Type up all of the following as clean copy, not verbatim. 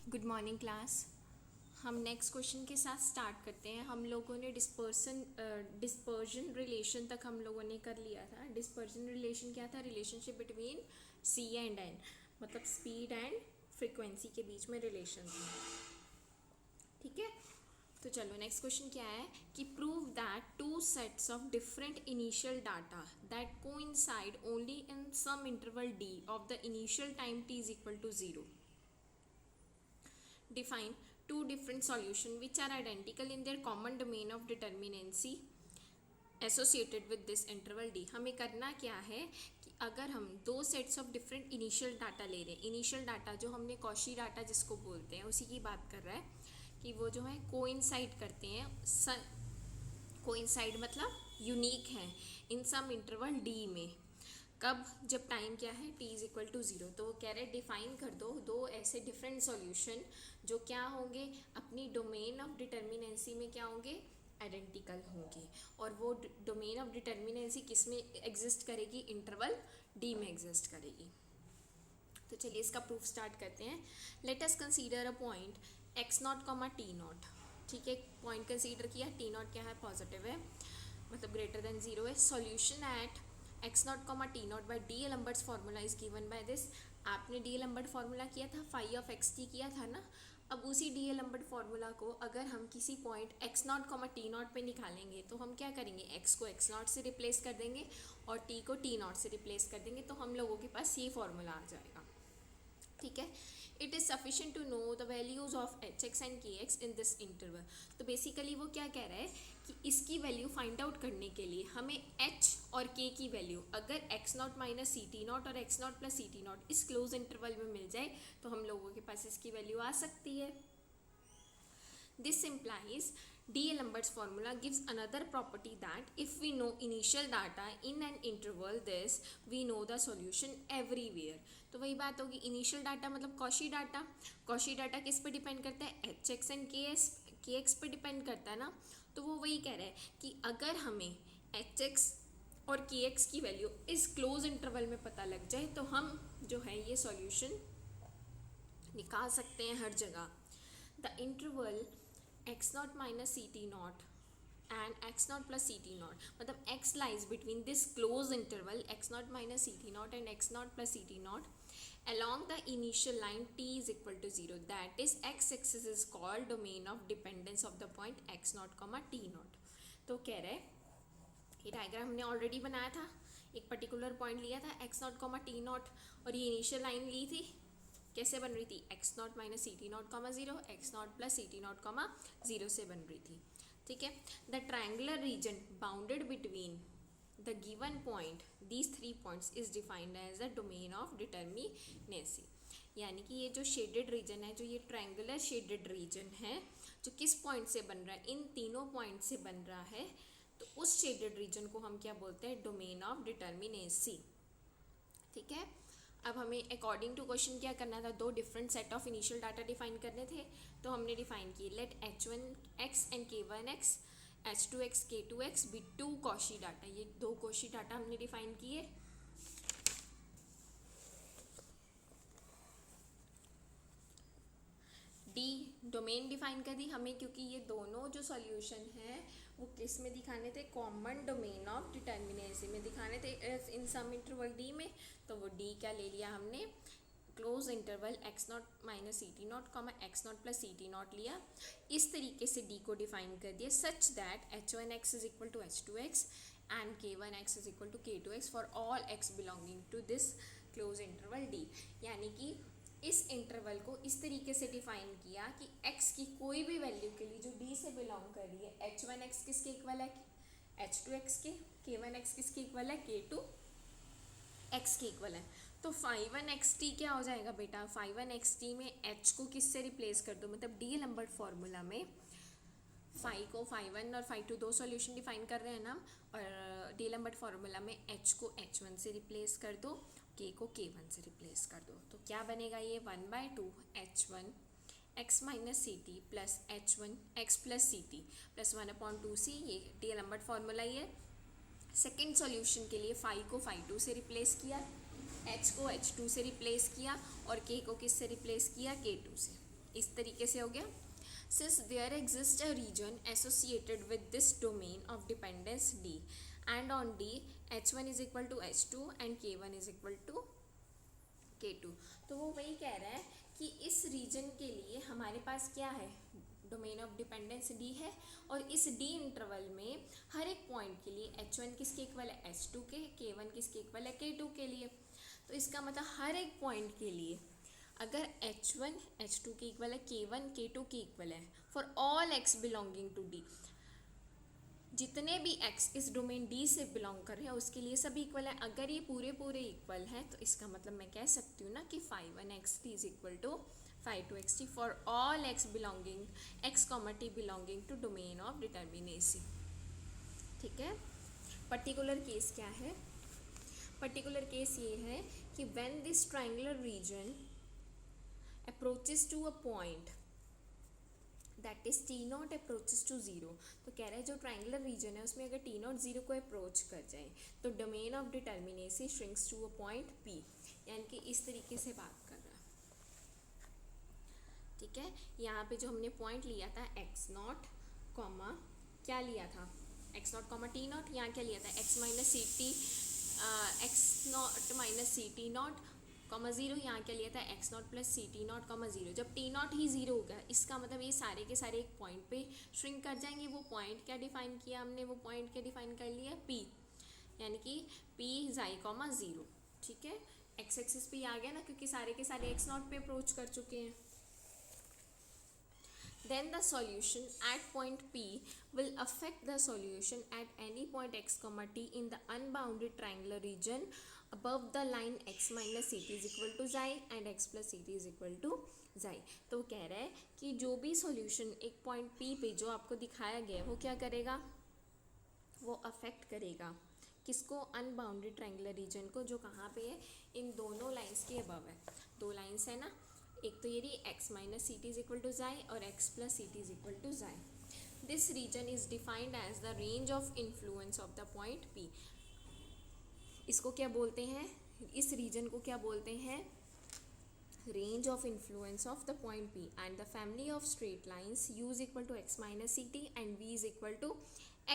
Good morning class. हम next question के साथ स्टार्ट करते हैं। हम लोगों ने डिस्पर्जन रिलेशन तक हम लोगों ने कर लिया था। डिस्पर्जन रिलेशन क्या था? Relationship between c and n, मतलब स्पीड एंड फ्रीक्वेंसी के बीच में रिलेशन था। ठीक है, तो चलो नेक्स्ट क्वेश्चन क्या है कि prove that two sets of different initial data that coincide only in some interval D of the initial time t is equal to 0. Define two different solutions which are identical in their common domain of determinacy associated with this interval d. हमें करना क्या है कि अगर हम दो sets of different initial data ले रहे हैं, इनिशियल डाटा जो हमने कॉशी डाटा जिसको बोलते हैं उसी की बात कर रहा है कि वो जो है कोइंसाइड करते हैं, कोइंसाइड मतलब यूनिक है इन सम इंटरवल डी में। कब? जब टाइम क्या है t इज इक्वल टू 0। तो वो कह रहे डिफाइन कर दो दो ऐसे डिफरेंट सॉल्यूशन जो क्या होंगे, अपनी डोमेन ऑफ डिटर्मिनेंसी में क्या होंगे, आइडेंटिकल होंगे। और वो डोमेन ऑफ डिटर्मिनेंसी किस में एग्जिस्ट करेगी? इंटरवल d में एग्जिस्ट करेगी। तो चलिए इसका प्रूफ स्टार्ट करते हैं। Let us consider a point x0, t0। ठीक है, पॉइंट कंसीडर किया, t0 क्या है? पॉजिटिव है, मतलब ग्रेटर देन 0 है। Solution at x0, t0 by D d'Alembert's formula is given by this. आपने डी एलम्बर्ट फार्मूला किया था, फाई ऑफ एक्स टी किया था ना। अब उसी डी एलम्बर्ट फार्मूला को अगर हम किसी पॉइंट x0, t0 पे निकालेंगे तो हम क्या करेंगे? x को x0 से रिप्लेस कर देंगे और t को t0 से रिप्लेस कर देंगे, तो हम लोगों के पास ये फार्मूला आ जाएगा। ठीक है, it is sufficient to know the values of h x and k x in this interval. तो बेसिकली वो क्या कह रहा है कि इसकी वैल्यू फाइंड आउट करने के लिए हमें एच और के की वैल्यू अगर x naught minus c t naught और x naught plus c t naught इस क्लोज इंटरवल में मिल जाए तो हम लोगों के पास इसकी वैल्यू आ सकती है। This implies D'Alembert's formula gives another property that if we know initial data in an interval this we know the solution everywhere। तो वही बात होगी, इनिशियल डाटा मतलब कॉशी डाटा। कॉशी डाटा किस पे डिपेंड करता है? H x and k x पे डिपेंड करता है ना। तो वो वही कह रहा है कि अगर हमें एच एक्स और के एक्स की वैल्यू इस क्लोज इंटरवल में पता लग जाए तो हम जो है ये सॉल्यूशन निकाल सकते हैं हर जगह। The interval x0 minus ct naught and x0 plus ct naught, मतलब x lies between this closed interval x0 minus ct naught and x0 plus ct naught along the initial line t is equal to 0, that is x axis is called domain of dependence of the point x0, t0। तो कह रहे ये diagram हमने already बनाया था, एक particular point लिया था x0, t0 और ये इनिशियल लाइन ली थी। कैसे बन रही थी? x naught minus c t naught comma 0, x naught plus c t naught comma 0 से बन रही थी। ठीक है, the triangular region bounded between the given point these 3 points is defined as the domain of determinacy. यानी कि ये जो शेडेड रीजन है, जो ये ट्रायंगुलर शेडेड रीजन है, जो किस पॉइंट से बन रहा है? इन तीनों पॉइंट से बन रहा है। तो उस शेडेड रीजन को हम क्या बोलते हैं? Domain of determinacy. ठीक है, अब हमें अकॉर्डिंग टू क्वेश्चन क्या करना था? दो different set of initial data define करने थे। तो हमने डिफाइन किए let h1x and k1x h2x k2x be two Cauchy data. ये दो कॉशी डाटा हमने डिफाइन किए। डी डोमेन डिफाइन कर दी हमें, क्योंकि ये दोनों जो सॉल्यूशन हैं वो किस में दिखाने थे? कॉमन डोमेन ऑफ डिटर्मिनेसी में दिखाने थे इन सम इंटरवल डी में। तो वो डी क्या ले लिया हमने? Close interval x naught minus c t naught comma x naught plus c t naught लिया। इस तरीके से डी को डिफाइन कर दिया such that h one x is equal to h two x and k one x is equal to k two x for all x belonging to this close interval D. यानी कि इस interval को इस तरीके से define किया कि x की कोई भी वैल्यू के लिए जो d से बिलोंग कर रही है, h1x किसके इक्वल है? h2x के। k1x किसके इक्वल है? k2x के इक्वल है। तो phi 1 xt क्या हो जाएगा बेटा? phi 1 xt में h को किससे रिप्लेस कर दो? मतलब डी एलम्बर्ट फार्मूला में phi को phi 1 और phi 2 दो सॉल्यूशन डिफाइन कर रहे हैं ना, और डी एलम्बर्ट फार्मूला में h को h1 से रिप्लेस कर दो, k को k1 से रिप्लेस कर दो। तो क्या बनेगा? ये 1/2 h1 x minus c t plus h1 x plus c t plus 1/2c। ये डी एलम्बर्ट फार्मूला ही है। सेकेंड सॉल्यूशन के लिए phi को phi 2 से रिप्लेस किया, h को h2 से रिप्लेस किया और k को किस से रिप्लेस किया? k2 से। इस तरीके से हो गया. Since there exists a region associated with this domain of dependence D, and on D H1 is equal to H2 and K1 is equal to K2. तो वो वही कह रहा है कि इस रीजन के लिए हमारे पास क्या है, डोमेन ऑफ डिपेंडेंस D है, और इस D इंटरवल में हर एक पॉइंट के लिए H1 किसके इक्वल है H2 के, K1 किसके इक्वल है K2 के लिए. तो इसका मतलब हर एक पॉइंट के लिए अगर H1 H2 के इक्वल है, K1 K2 के इक्वल है, for all x belonging to D, जितने भी x इस डोमेन D से बिलोंग कर रहे हैं उसके लिए सभी इक्वल है. अगर ये पूरे पूरे इक्वल हैं तो इसका मतलब मैं कह सकती हूँ ना कि phi1xt is equal to phi2xt for all x belonging x, t belonging to domain of determinacy. ठीक है. पर्टिकुलर केस क्या है? पर्टिकुलर केस ये है कि when this triangular region approaches to a point that is t naught approaches to zero. तो कह रहा है जो ट्रायंगुलर रीजन है उसमें अगर टी नॉट जीरो को अप्रोच कर जाए तो domain of determinacy shrinks to a point P. यानी कि इस तरीके से बात कर रहा है. ठीक है. यहाँ पे जो हमने पॉइंट लिया था एक्स नॉट कॉमा क्या लिया था, x naught comma t naught. यहाँ क्या लिया था x minus c t, x naught minus c t naught comma zero. यहाँ क्या लिया था x naught plus c t naught comma zero. जब टी नॉट ही जीरो होगा इसका मतलब ये सारे के सारे एक पॉइंट पे श्रिंक कर जाएंगे. वो पॉइंट क्या डिफाइन किया हमने, वो पॉइंट क्या डिफाइन कर लिया पी, यानी कि पी जाई कॉमा जीरो. ठीक है. एक्स एक्सिस पे आ गया ना, क्योंकि सारे के सारे एक्स नॉट पे अप्रोच कर चुके हैं. Then the solution at point P will affect the solution at any point x, t in the unbounded triangular region above the line x minus ct is equal to xi and x plus ct is equal to xi. तो कह रहा है कि जो भी solution एक point P पे जो आपको दिखाया गया है वो क्या करेगा, वो अफेक्ट करेगा किसको, अनबाउंडेड ट्रायंगुलर रीजन को, जो कहाँ पे है, इन दोनों लाइंस के अबव है. दो लाइंस है ना, एक तो ये रही x minus c t is equal to xi और x plus c t is equal to xi. This region is defined as the range of influence of the point P. इसको क्या बोलते हैं, इस रीजन को क्या बोलते हैं, range of influence of the point P. And the family of straight lines u is equal to x minus c t and v is equal to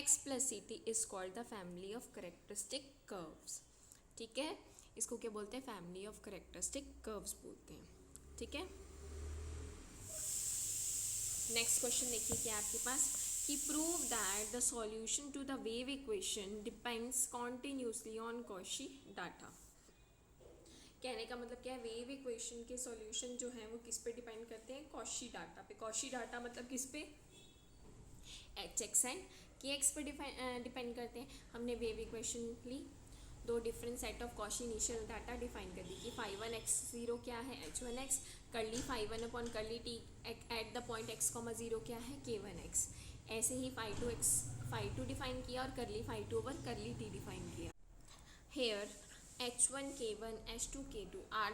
x plus c t is called the family of characteristic curves. ठीक है. इसको क्या बोलते हैं, family of characteristic curves बोलते हैं. ठीक है. नेक्स्ट क्वेश्चन देखिए क्या आपके पास, कि prove that the solution to the wave equation depends continuously on Cauchy data. कहने का मतलब क्या है, वेव इक्वेशन के सॉल्यूशन जो हैं वो किस पे डिपेंड करते हैं, कॉशी डाटा पे. कॉशी डाटा मतलब किस पे, H x and k x पे डिपेंड करते हैं. हमने वेव इक्वेशन ली, दो different set of Cauchy initial data define कर दी कि phi1 x0 क्या है h1x, करली phi1 अपॉन करली t at the point x, 0 क्या है k1x. ऐसे ही phi2 डिफाइन किया और करली phi2 ओवर करली t डिफाइन किया. Here h1 k1 h2 k2 are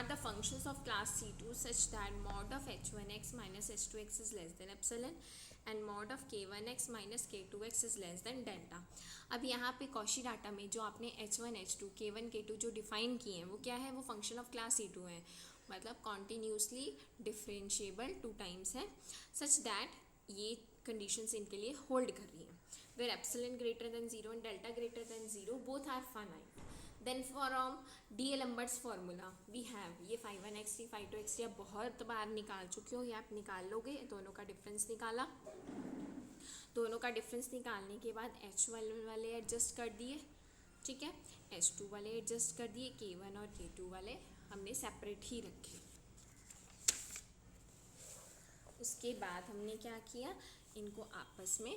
the functions of class C2 such that mod of h1x minus h2x is less than epsilon and mod of k1x minus k2x is less than delta. अब यहाँ पे Cauchy data में जो आपने h1 h2 k1 k2 जो define किए हैं वो क्या है, वो फंक्शन ऑफ क्लास C2 है, मतलब कॉन्टीन्यूसली डिफरेंशिएबल टू टाइम्स है, सच दैट ये कंडीशंस इनके लिए होल्ड कर रही हैं. where epsilon greater than 0 and delta greater than 0 both are finite. Then from D'Alembert's formula we have ये phi1xt phi2xt आप बहुत बार निकाल चुके हो, ये आप निकाल लोगे. दोनों का डिफरेंस निकाला, दोनों का डिफरेंस निकालने के बाद h1 वाले एडजस्ट कर दिए, ठीक है, h2 वाले एडजस्ट कर दिए, k1 और k2 वाले हमने सेपरेट ही रखे. उसके बाद हमने क्या किया, इनको आपस में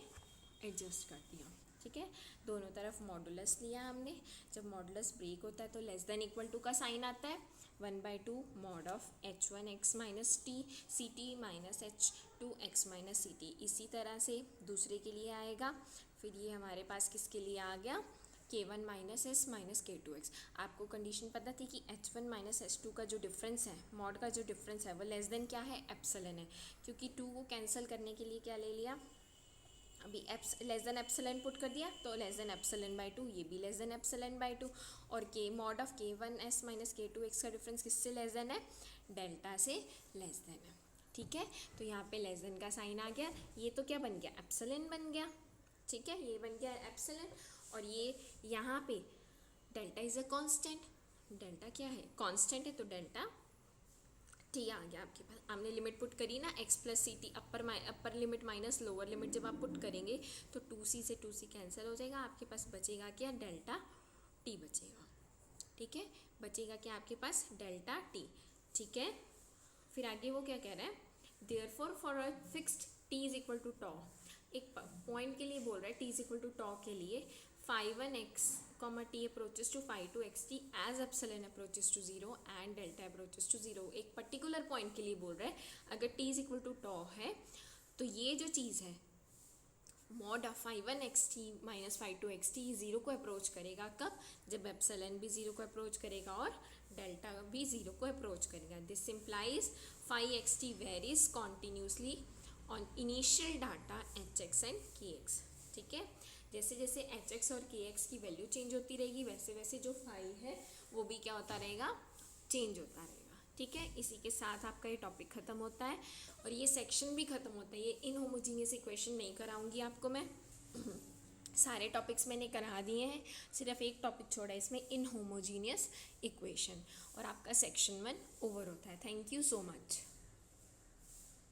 एडजस्ट कर दिया. ठीक है, दोनों तरफ मॉडुलस लिया हमने. जब मॉडुलस ब्रेक होता है तो लेस देन इक्वल टू का साइन आता है. 1/2 mod of h1x minus t c t minus h2x minus c t. इसी तरह से दूसरे के लिए आएगा. फिर ये हमारे पास किसके लिए आ गया, k1 minus S minus k2x. आपको कंडीशन पता थी कि h1 माइनस h2 का जो डिफरेंस है, मॉड का जो डिफरेंस है वो लेस देन क्या है, एप्सिलॉन है, क्योंकि 2 को कैंसिल करने के लिए क्या ले लिया, अभी लेस देन एप्सिलॉन पुट कर दिया तो लेस देन एप्सिलॉन बाई 2, ये भी लेस देन एप्सिलॉन बाई 2, और के mod of k1s minus k2x का डिफरेंस किससे लेस देन है, डेल्टा से लेस देन है। ठीक है, तो यहाँ पे लेस देन का साइन आ गया, ये तो क्या बन गया, एप्सिलॉन बन गया। ठीक है, ये बन गया एप्सिलॉन, और ये यहाँ पे delta is a constant, delta क्या है, कांस्टेंट है, तो डेल्टा टी आ गया आपके पास। आपने लिमिट पुट करी ना, x plus c t, upper limit minus lower limit जब आप पुट करेंगे तो 2c से 2c कैंसिल हो जाएगा, आपके पास बचेगा क्या, डेल्टा टी बचेगा। ठीक है, बचेगा क्या आपके पास, डेल्टा टी। ठीक है, फिर आगे वो क्या कह रहा है, therefore for a fixed t is equal to tau, एक पॉइंट के लिए बोल रहा है t is equal to tau के लिए, phi1x, t approaches to phi2xt as epsilon approaches to 0 and delta approaches to 0। एक पर्टिकुलर पॉइंट के लिए बोल रहा है, अगर t इज इक्वल टू टॉ है तो ये जो चीज़ है mod of phi1xt minus phi2xt 0 को अप्रोच करेगा, कब, जब एप्सिलॉन भी 0 को अप्रोच करेगा और डेल्टा भी 0 को अप्रोच करेगा। This implies phi-xt varies continuously on initial data hx and kx। ठीक है, जैसे जैसे hx और kx की वैल्यू चेंज होती रहेगी वैसे वैसे जो phi है वो भी क्या होता रहेगा, चेंज होता रहेगा। ठीक है, इसी के साथ आपका ये टॉपिक ख़त्म होता है और ये सेक्शन भी ख़त्म होता है। ये इनहोमोजीनियस इक्वेशन नहीं कराऊंगी आपको मैं, सारे टॉपिक्स मैंने करा दिए हैं, सिर्फ एक टॉपिक छोड़ा है इसमें, इनहोमोजीनियस इक्वेशन, और आपका सेक्शन 1 ओवर होता है। Thank you so much.